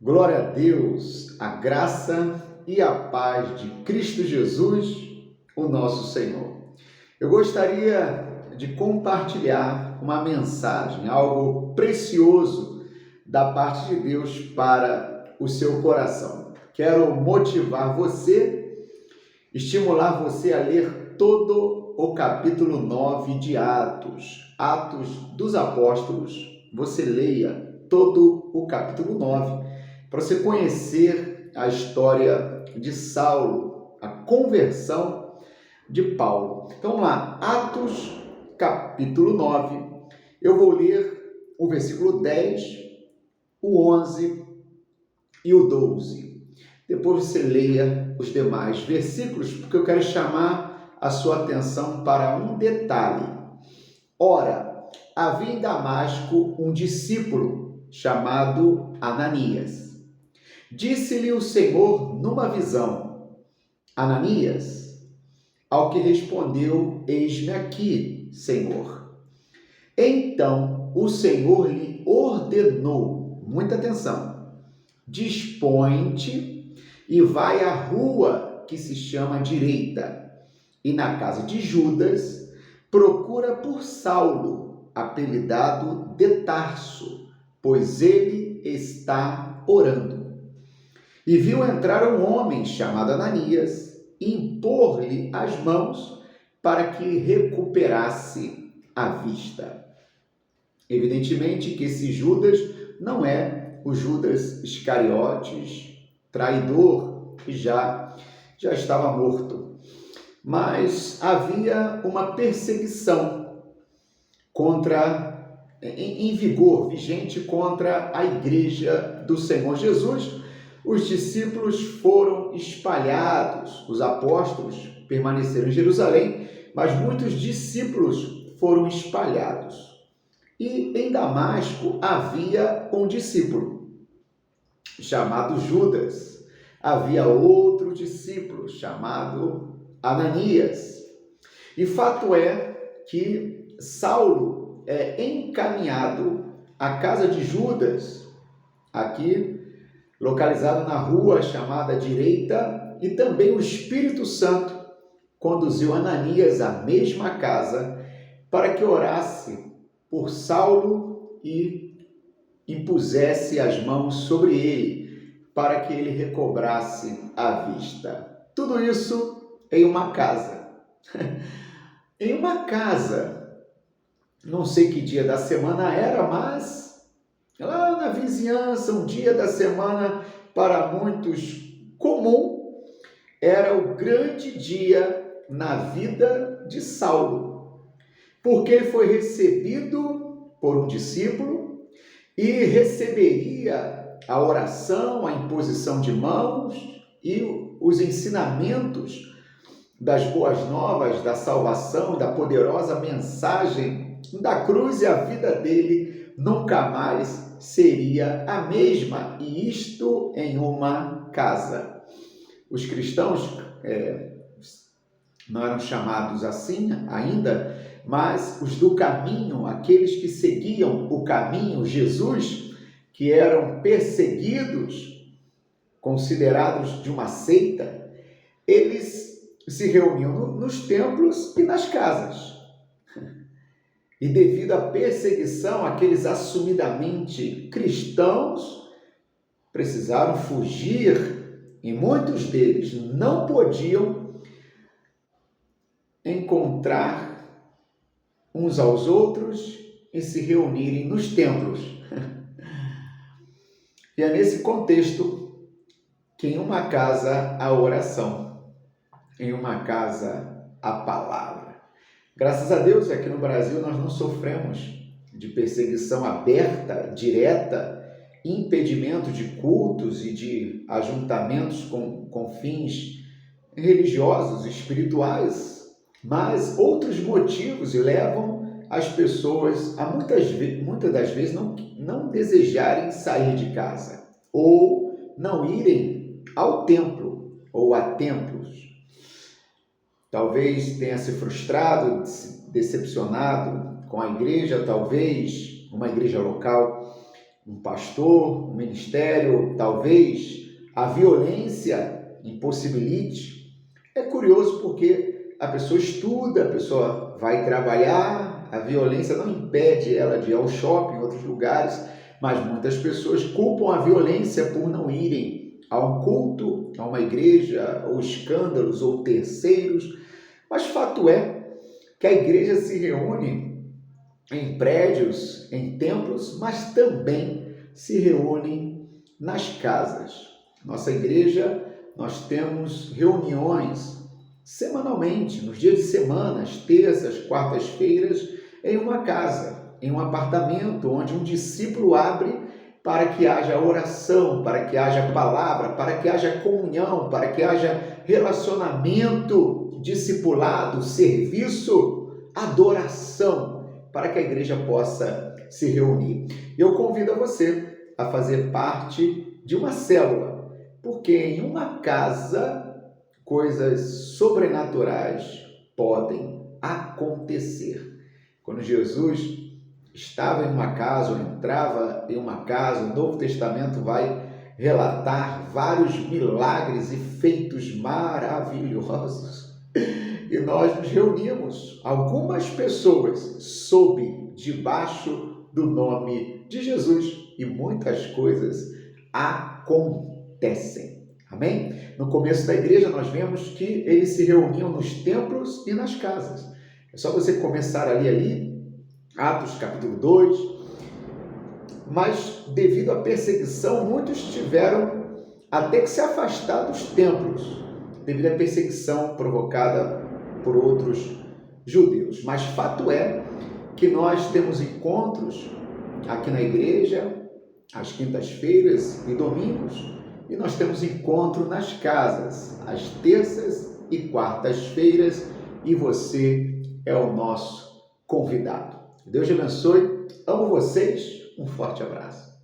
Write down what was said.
Glória a Deus, a graça e a paz de Cristo Jesus, o nosso Senhor. Eu gostaria de compartilhar uma mensagem, algo precioso da parte de Deus para o seu coração. Quero motivar você, estimular você a ler todo o capítulo 9 de Atos, Atos dos Apóstolos. Você leia todo o capítulo 9 para você conhecer a história de Saulo, a conversão de Paulo. Então vamos lá, Atos capítulo 9, eu vou ler o versículo 10, o 11 e o 12. Depois você leia os demais versículos, porque eu quero chamar a sua atenção para um detalhe. Ora, havia em Damasco um discípulo chamado Ananias. Disse-lhe o Senhor numa visão: Ananias. Ao que respondeu: Eis-me aqui, Senhor. Então o Senhor lhe ordenou, muita atenção, dispõe-te e vai à rua que se chama Direita, e na casa de Judas procura por Saulo, apelidado de Tarso, pois ele está orando. E viu entrar um homem chamado Ananias e impor-lhe as mãos para que recuperasse a vista. Evidentemente que esse Judas não é o Judas Iscariotes, traidor, que já estava morto. Mas havia uma perseguição em vigor, vigente contra a igreja do Senhor Jesus. Os discípulos foram espalhados, os apóstolos permaneceram em Jerusalém, mas muitos discípulos foram espalhados. E em Damasco havia um discípulo chamado Judas, havia outro discípulo chamado Ananias. E fato é que Saulo é encaminhado à casa de Judas, aqui localizado na rua chamada Direita, e também o Espírito Santo conduziu Ananias à mesma casa para que orasse por Saulo e impusesse as mãos sobre ele, para que ele recobrasse a vista. Tudo isso em uma casa. Em uma casa, não sei que dia da semana era, mas lá na vizinhança, um dia da semana para muitos comum, era o grande dia na vida de Saulo, porque ele foi recebido por um discípulo e receberia a oração, a imposição de mãos e os ensinamentos das boas novas, da salvação e da poderosa mensagem da cruz, e a vida dele nunca mais seria a mesma, e isto em uma casa. Os cristãos não eram chamados assim ainda, mas os do caminho, aqueles que seguiam o caminho, Jesus, que eram perseguidos, considerados de uma seita, eles se reuniam nos templos e nas casas. E devido à perseguição, aqueles assumidamente cristãos precisaram fugir, e muitos deles não podiam encontrar uns aos outros e se reunirem nos templos. E é nesse contexto que em uma casa a oração, em uma casa a palavra. Graças a Deus, aqui no Brasil nós não sofremos de perseguição aberta, direta, impedimento de cultos e de ajuntamentos com fins religiosos, espirituais, mas outros motivos levam as pessoas a muitas das vezes não desejarem sair de casa ou não irem ao templo ou a templos. Talvez tenha se frustrado, se decepcionado com a igreja, talvez uma igreja local, um pastor, um ministério, talvez a violência impossibilite. É curioso porque a pessoa estuda, a pessoa vai trabalhar, a violência não impede ela de ir ao shopping, em outros lugares, mas muitas pessoas culpam a violência por não irem a um culto, a uma igreja, ou escândalos, ou terceiros. Mas fato é que a igreja se reúne em prédios, em templos, mas também se reúne nas casas. Nossa igreja, nós temos reuniões semanalmente, nos dias de semana, às terças, quartas-feiras, em uma casa, em um apartamento, onde um discípulo abre para que haja oração, para que haja palavra, para que haja comunhão, para que haja relacionamento, discipulado, serviço, adoração, para que a igreja possa se reunir. Eu convido a você a fazer parte de uma célula, porque em uma casa coisas sobrenaturais podem acontecer. Quando Jesus estava em uma casa ou entrava em uma casa, o Novo Testamento vai relatar vários milagres e feitos maravilhosos. E nós nos reunimos, algumas pessoas, sob, debaixo do nome de Jesus, e muitas coisas acontecem. Amém? No começo da igreja nós vemos que eles se reuniam nos templos e nas casas. É só você começar ali, Atos capítulo 2. Mas devido à perseguição, muitos tiveram até que se afastar dos templos, devido à perseguição provocada por outros judeus. Mas fato é que nós temos encontros aqui na igreja, às quintas-feiras e domingos, e nós temos encontro nas casas, às terças e quartas-feiras, e você é o nosso convidado. Deus te abençoe, amo vocês, um forte abraço.